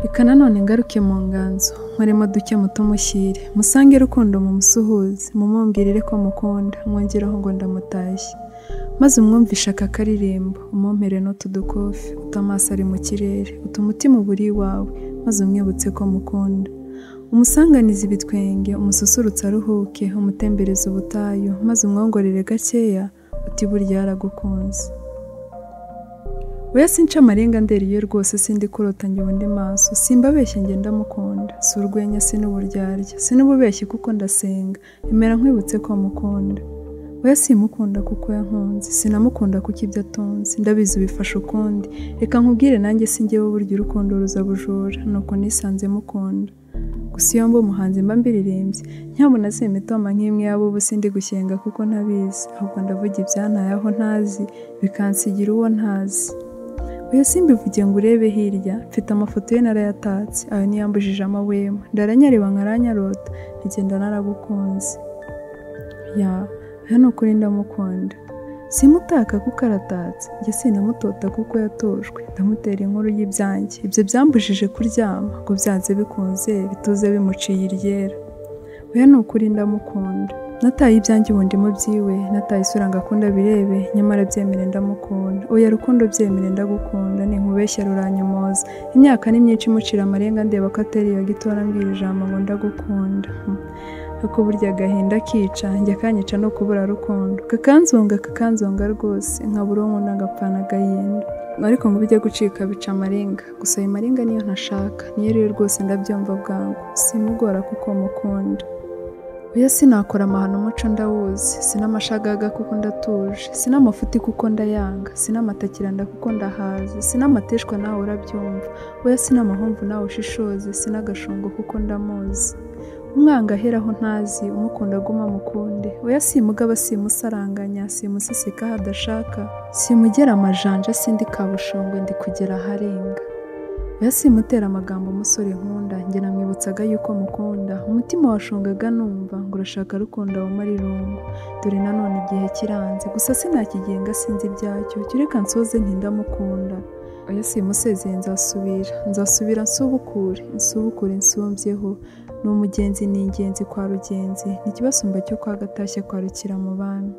Reka nanone ngaruke mu nganzo nkoremo duke mutumushyire musange rukundo mu musuhuze mumumbwirire ko mukunda mwongeraho ngo ndamutashye maze umwumvisha aka karirimbo umumpere n'utudukofi utamaso ari mu kirere utumutima uburi wawe maze umwibutse ko mukunda umusanganize ibitwenge umususurutse aruhuke umutembereze ubutayu maze umwongorere gakeya uti burya yaragukunze Oya sinca amarenga nderiye rwose sindi kurota njye ubundi maso simbabeshye njye ndamukunda si urwenya sinuburyarya sinububeshye kuko ndasenga imera nkwibutse ko mukunda Oya simukunda kuko yankunze sinamukunda kuko ibyo atunze ndabizi ubifasha ukundi reka nkubwire nanjye sinjyewe burya urukundo ruzabujura nuko nisanze mukunda gusa iyo mba umuhanzi mba mbiririmbye nyabona simitoma nk'imwe yabo ubu sindi gushyenga kuko ntabizi ahubwo ndavuga ibyantaye aho ntazi bikansigira uwo ntazi Oya simbivuge ngo urebe hirya mfite amafoto ye narayatatse ayo niyambujije amahwemo ndaranyareba nkaranyarota ntigenda naragukunze aya ni ukuri ndamukunda simutaka kuko aratatse njye sinamutota kuko yatojwe ndamutera inkuru y'ibyanjye ibyo byambujije kuryama ngo byanze bikunze bituze bimuciye iryera Oya ni ukuri ndamukunda nataye ibyanjye ubundi mu byiwe nataye isura ngakunda birebe nyamara byemere ndamukunda Oya rukundo byemere ndagukunda ni nkubeshya ruranyomoza imyaka ni myinshi mucira amarenga ndeba ko atari iyo gitora mbwira ijambo ngo ndagukunda kuko burya agahinda kica njye kanyica no kubura rukundo kakanzonga rwose nkabura nkunda ngapfana agahinda ariko ngo bijye gucika bica amarenga gusa ayo marenga niyo ntashaka niyo rero rwose ndabyumva bwangu simugora kuko mukunda Oya sinakora amahano umuco ndawuzi sinamashagaga kuko ndatuje sinamafuti kuko ndayanga sinamatakiranda kuko ndahazi sinamateshwa nawe urabyumva Oya sinamahomvu nawe ushishoze sinagashongo kuko ndamuzi umwanga aheraho ntazi umukunda guma mukunde Oya simugaba simusaranganya simusisika hadashaka simugera amajanja sindi kabushongwe ndi kugera harenga Oya simutera amagambo umusore nkunda njye namwibutsaga yuko mukunda umutima washongaga numva ngo urashaka rukundo wumara irungu dore nanone igihe kiranze gusa sinakigenga sinzi ibyacyo kireka nsoze ntindamukunda Oya simusezeye nzasubira nsubukure nsumbyeho ni umugenzi ni ingenzi kwa rugenzi ni ikibasumba cyo kwa gatashye kwa rukira mu bami